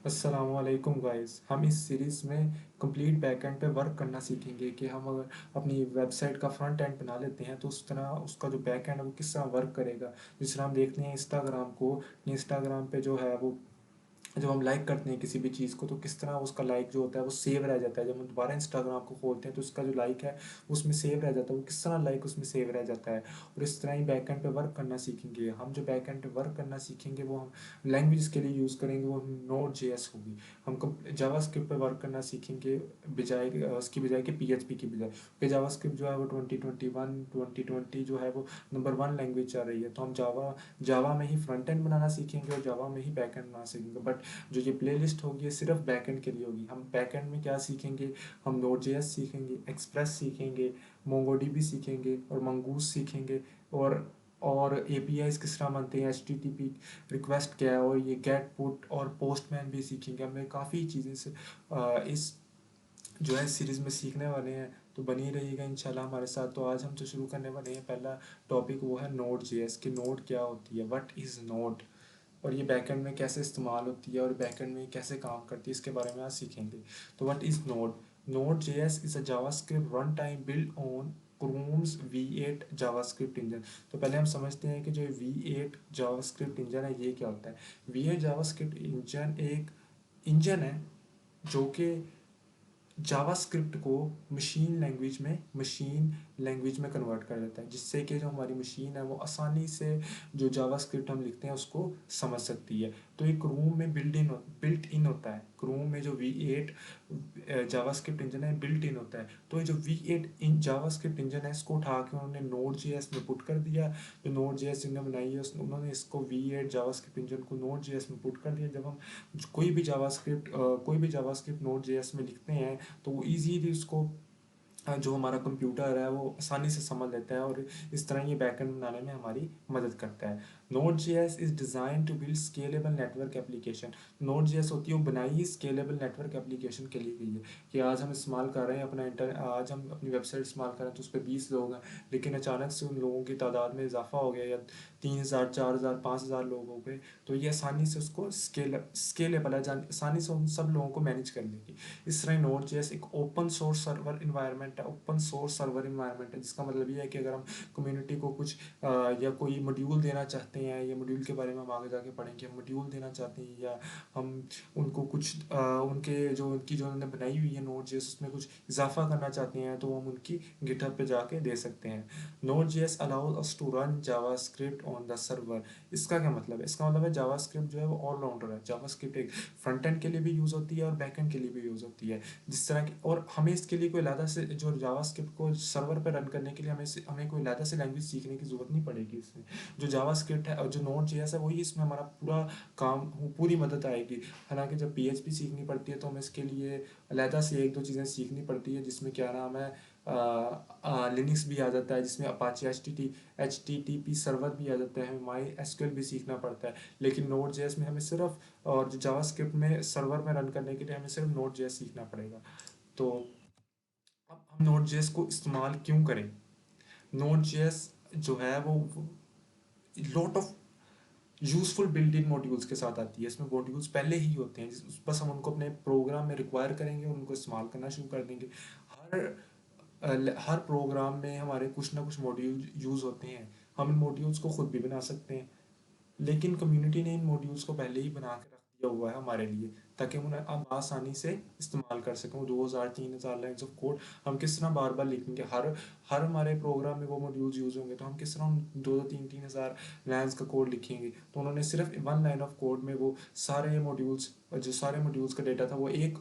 अस्सलामुअलैकुम गाइस। हम इस सीरीज़ में कंप्लीट बैकएंड पे वर्क करना सीखेंगे कि हम अगर अपनी वेबसाइट का फ्रंट एंड बना लेते हैं तो उस तरह उसका जो बैक एंड है वो किस तरह वर्क करेगा। जिस तरह हम देखते हैं इंस्टाग्राम को, इंस्टाग्राम पे जो है वो जब हम लाइक करते हैं किसी भी चीज़ को तो किस तरह उसका लाइक जो होता है वो सेव रह जाता है। जब हम दोबारा इंस्टाग्राम को खोलते हैं तो उसका जो लाइक है उसमें सेव रह जाता है, वो किस तरह लाइक उसमें सेव रह जाता है। और इस तरह ही बैकएंड पे वर्क करना सीखेंगे। हम जो बैकएंड पे वर्क करना सीखेंगे वो हम लैंग्वेज के लिए यूज़ करेंगे, वो नोड जेएस होगी। हम जावास्क्रिप्ट पे वर्क करना सीखेंगे बजाय उसकी बजाय कि पीएचपी की बजाय, क्योंकि जावास्क्रिप्ट जो है वो 2020 जो है वो नंबर वन लैंग्वेज चल रही है। तो हम जावा जावा में ही फ्रंट एंड बनाना सीखेंगे और जावा में ही बैक एंड बनाना सीखेंगे। बट जो ये प्लेलिस्ट होगी ये सिर्फ बैकएंड के लिए होगी। हम बैकएंड में क्या सीखेंगे, हम नोड जेएस सीखेंगे, एक्सप्रेस सीखेंगे, मोंगोडीबी सीखेंगे और मंगूस सीखेंगे। और एपीआईज किस तरह बनते हैं, एचटीटीपी रिक्वेस्ट क्या है, और ये गेट पुट और पोस्टमैन भी सीखेंगे। हमें काफ़ी चीज़ें से इस जो है सीरीज़ में सीखने वाले हैं। तो बनी रहिएगा इंशाल्लाह हमारे साथ। तो आज हम जो शुरू करने वाले हैं पहला टॉपिक वो है नोड जेएस कि नोड क्या होती है, व्हाट इज़ नोड, और ये बैकएंड में कैसे इस्तेमाल होती है और बैकएंड में कैसे काम करती है, इसके बारे में आज सीखेंगे। तो what is node. Node JS is a JavaScript run time build on chromes V8 JavaScript engine. तो पहले हम समझते हैं कि जो V8 जावास्क्रिप्ट इंजन है ये क्या होता है। V8 जावास्क्रिप्ट इंजन एक इंजन है जो कि जावास्क्रिप्ट को मशीन लैंग्वेज में कन्वर्ट कर देता है, जिससे कि जो हमारी मशीन है वो आसानी से जो जावास्क्रिप्ट हम लिखते हैं उसको समझ सकती है। तो ये क्रोम में बिल्ट इन होता है। क्रोम में जो V8 जावास्क्रिप्ट इंजन है बिल्ट इन होता है। तो ये जो V8 इन जावास्क्रिप्ट इंजन है इसको उठा के उन्होंने नोड जेएस में पुट कर दिया। जो नोड जेएस जिन्होंने बनाई है उन्होंने इसको V8 जावास्क्रिप्ट इंजन को नोड जेएस में पुट कर दिया। जब हम कोई भी जावास्क्रिप्ट नोड जेएस में लिखते हैं तो वो इजीली उसको जो हमारा कंप्यूटर है वो आसानी से समझ लेता है, और इस तरह ये बैकएंड बनाने में हमारी मदद करता है। Node JS is design to build scalable network application. Node JS होती है वो बनाई ही स्केलेबल नेटवर्क एप्लीकेशन के लिए गई है। कि आज हम इस्तेमाल कर रहे हैं आज हम अपनी वेबसाइट इस्तेमाल कर रहे हैं तो उस पर 20 लोग हैं, लेकिन अचानक से उन लोगों की तादाद में इजाफा हो गया या 3,000 4,000 5,000 लोग हो गए। तो ये आसानी से उसको स्केलेबल है, आसानी से उन सब लोगों को मैनेज कर लेगी। इस तरह नोड जेएस एक ओपन सोर्स सर्वर इन्वायरमेंट है, जिसका मतलब ये है कि अगर हम कम्युनिटी को कुछ या कोई मॉड्यूल देना चाहते हैं, या मॉड्यूल के बारे में हम आगे जाके पढ़ेंगे, हम मॉड्यूल देना चाहते हैं या हम उनको कुछ उनकी जो उन्होंने बनाई हुई है नोड जेएस उसमें कुछ इजाफा करना चाहते हैं तो हम उनकी गिटहब पे जाके दे सकते हैं। Node JS allows us to run JavaScript on the server. इसका क्या मतलब है, इसका मतलब है जावास्क्रिप्ट जो है वो ऑलराउंडर है। जावास्क्रिप्ट एक फ्रंट एंड के लिए भी यूज़ होती है और बैक एंड के लिए भी यूज़ होती है। जिस तरह की, और हमें इसके लिए कोई अलग से जो जावास्क्रिप्ट को सर्वर पर रन करने के लिए हमें कोई अलग से लैंग्वेज सीखने की ज़रूरत नहीं पड़ेगी। इसमें जो जावास्क्रिप्ट है और जो नोड जेएस है वही इसमें हमारा पूरा काम पूरी मदद आएगी। हालांकि जब पीएचपी सीखनी पड़ती है तो हमें इसके लिए अलग से एक दो चीज़ें सीखनी पड़ती है, जिसमें क्या नाम है लिनक्स भी आ जाता है, जिसमें Apache H T T P server भी आ जाता है, हमें माई एसक्यूएल भी सीखना पड़ता है। लेकिन नोड जेएस में हमें सिर्फ, और जो जावास्क्रिप्ट में सर्वर में रन करने के लिए हमें सिर्फ नोड जेएस सीखना पड़ेगा। तो अब हम नोड जेएस को इस्तेमाल क्यों करें। नोड जेएस जो है वो lot of useful built in modules के साथ आती है। इसमें मॉड्यूल्स पहले ही होते हैं, बस हम उनको अपने प्रोग्राम में रिक्वायर करेंगे और उनको इस्तेमाल करना शुरू कर देंगे। हर प्रोग्राम में हमारे कुछ ना कुछ मॉड्यूल यूज़ होते हैं। हम इन मॉड्यूल्स को खुद भी बना सकते हैं, लेकिन कम्युनिटी ने इन मॉड्यूल्स को पहले ही बना के रख दिया हुआ है हमारे लिए, ताकि हम उन्हें अब आसानी से इस्तेमाल कर सकें। 2,000 3,000 लाइन्स ऑफ कोड हम किस तरह बार बार लिखेंगे, हर हर हमारे प्रोग्राम में वो मॉड्यूल्स यूज़ होंगे तो हम किस तरह 2-3 3,000 लाइन्स का कोड लिखेंगे। तो उन्होंने सिर्फ 1 लाइन ऑफ कोड में वो सारे मॉड्यूल्स, जो सारे मॉड्यूल्स का डेटा था वो एक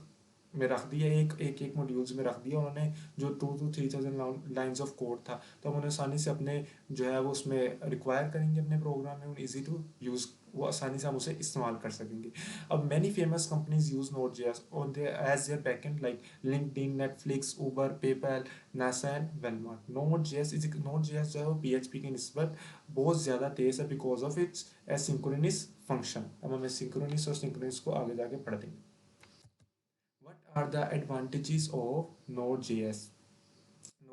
में रख दिया, एक मॉड्यूल्स में रख दिया उन्होंने। जो 2 to 3,000 लाइन्स ऑफ कोड था तो हम उन्हें आसानी से अपने जो है वो उसमें रिक्वायर करेंगे अपने प्रोग्राम में, उन ईजी टू यूज़, वो आसानी से हम उसे इस्तेमाल कर सकेंगे। अब many famous companies use Node JS और they as their backend like LinkedIn, Netflix, Uber, PayPal, NASA and Walmart. Node JS जो है वो पीएचपी की निस्बत बहुत ज़्यादा तेज़ है because of its asynchronous function. अब हम एसिंक्रोनस और सिंक्रोनस को आगे जाके पढ़ देंगे। What are the advantages of Node JS.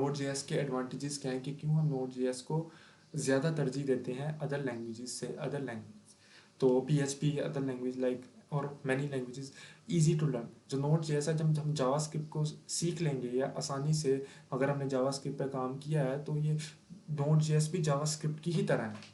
Node JS के एडवांटेजेस क्या हैं कि क्यों हम नोड जेएस को ज़्यादा तरजीह देते हैं अदर लैंग्वेजेस से। अदर लैंग्वेज तो P H P, other language like और many languages easy to learn. जो नोट जेएस है, जब हम जावास्क्रिप्ट को सीख लेंगे या आसानी से, अगर हमने जावास्क्रिप्ट पे काम किया है तो ये नोट जेएस भी जावास्क्रिप्ट की ही तरह है।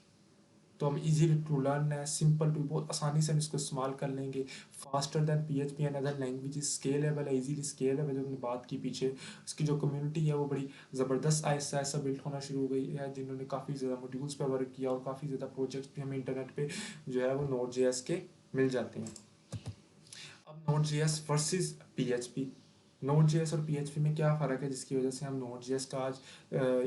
तो हम इजी टू लर्न है, सिंपल टू, बहुत आसानी से हम इसको इस्तेमाल कर लेंगे। Faster than PHP and other languages, scalable है, इजीली स्केलेबल, जो हमने बात की पीछे। इसकी जो कम्युनिटी है वो बड़ी ज़बरदस्त आहिस्ता आहिस्ता बिल्ड होना शुरू हो गई है, जिन्होंने काफ़ी ज़्यादा मॉड्यूल्स पे वर्क किया और काफ़ी ज़्यादा प्रोजेक्ट्स भी हमें इंटरनेट पे जो है वो नोट जेएस के मिल जाते हैं। अब note JS versus PHP, note JS और पीएचपी में क्या फ़र्क है जिसकी वजह से हम नोट जेएस का आज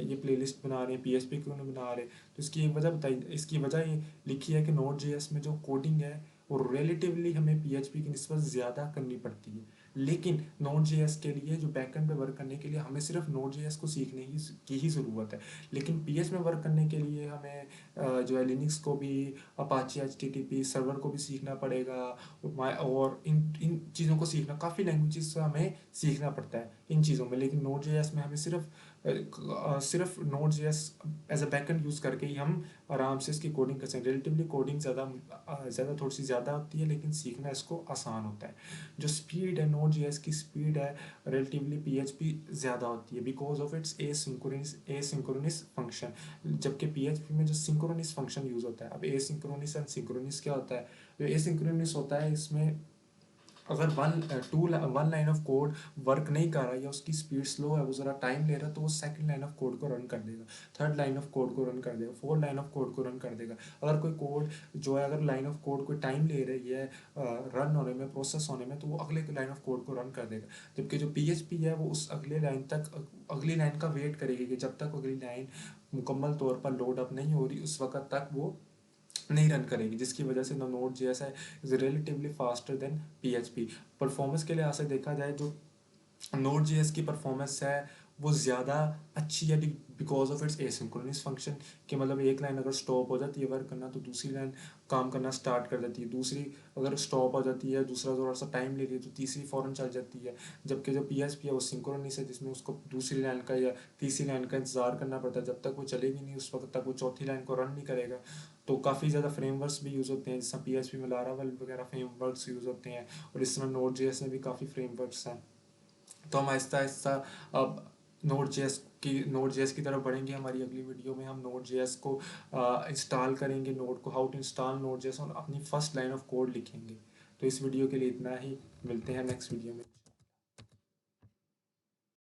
ये प्लेलिस्ट बना रहे हैं, पीएचपी क्यों नहीं बना रहे? तो इसकी एक वजह बताई, इसकी वजह ये लिखी है कि नोट जेएस में जो कोडिंग है वो रिलेटिवली हमें पीएचपी की निस्बत ज़्यादा करनी पड़ती है। लेकिन नोट जेएस के लिए, जो बैकएंड पे वर्क करने के लिए, हमें सिर्फ नोट जेएस को सीखने की ही ज़रूरत है। लेकिन पीएच में वर्क करने के लिए हमें जो है लिनक्स को भी, अपाची एचटीटीपी सर्वर को भी सीखना पड़ेगा। और इन चीज़ों को सीखना, काफ़ी लैंग्वेजेस हमें सीखना पड़ता है इन चीज़ों में। लेकिन नोट जेएस में हमें सिर्फ Node JS as a backend use करके ही हम आराम से इसकी कोडिंग कर सकते हैं। रिलेटिवली कोडिंग ज़्यादा थोड़ी सी ज़्यादा होती है, लेकिन सीखना इसको आसान होता है। जो स्पीड है, नोट जेएस की स्पीड है रिलेटिवली पीएचपी ज़्यादा होती है, because of its asynchronous function. जबकि पीएचपी में जो सिंक्रोनस फंक्शन यूज़ होता है। अब एसिंक्रोनस एंड सिंक्रोनस क्या होता है? जो एसिंक्रोनस होता है, इसमें अगर one line of code work नहीं कर रहा या उसकी स्पीड स्लो है, वो ज़रा टाइम ले रहा है, तो वो सेकंड लाइन ऑफ कोड को रन कर देगा, थर्ड लाइन ऑफ कोड को रन कर देगा, फोर्थ लाइन ऑफ कोड को रन कर देगा। अगर कोई कोड जो है, अगर लाइन ऑफ कोड कोई टाइम ले रही है रन होने में, प्रोसेस होने में, तो वो अगले लाइन ऑफ कोड को रन कर देगा। जबकि जो पीएचपी है वो उस अगली लाइन का वेट करेगी कि जब तक अगली लाइन मुकम्मल तौर पर लोड अप नहीं हो रही, उस वक्त तक वो नहीं रन करेगी, जिसकी वजह से नोड जैसा है is relatively faster than PHP. Performance के लिहाज से देखा जाए, जो नोड जेएस की परफॉर्मेंस है वो ज़्यादा अच्छी है, because of its asynchronous function. कि मतलब एक लाइन अगर स्टॉप हो जाती है वर्क करना, तो दूसरी लाइन काम करना स्टार्ट कर देती है, दूसरी अगर स्टॉप हो जाती है, दूसरा थोड़ा सा टाइम ले रही है, तो तीसरी फ़ौरन चल जाती है। जबकि जो पीएचपी है वो सिंक्रोनस है, जिसमें उसको दूसरी लाइन का या तीसरी लाइन का इंतजार करना पड़ता है। जब तक वो चलेगी नहीं, उस वक्त तक वो चौथी लाइन को रन नहीं करेगा। तो काफ़ी ज़्यादा फ्रेमवर्क्स भी यूज़ होते हैं, जैसे पीएचपी में लारावेल वगैरह फ्रेमवर्क्स यूज़ होते हैं, और इस तरह नोड जेएस में भी काफ़ी फ्रेमवर्क्स हैं। तो हम आहिस्ता आहिस्ता अब नोड जेएस की तरफ बढ़ेंगे। हमारी अगली वीडियो में हम नोड जेएस को इंस्टॉल करेंगे, नोड को how to install Node JS, और अपनी फर्स्ट लाइन ऑफ कोड लिखेंगे। तो इस वीडियो के लिए इतना ही, मिलते हैं नेक्स्ट वीडियो में।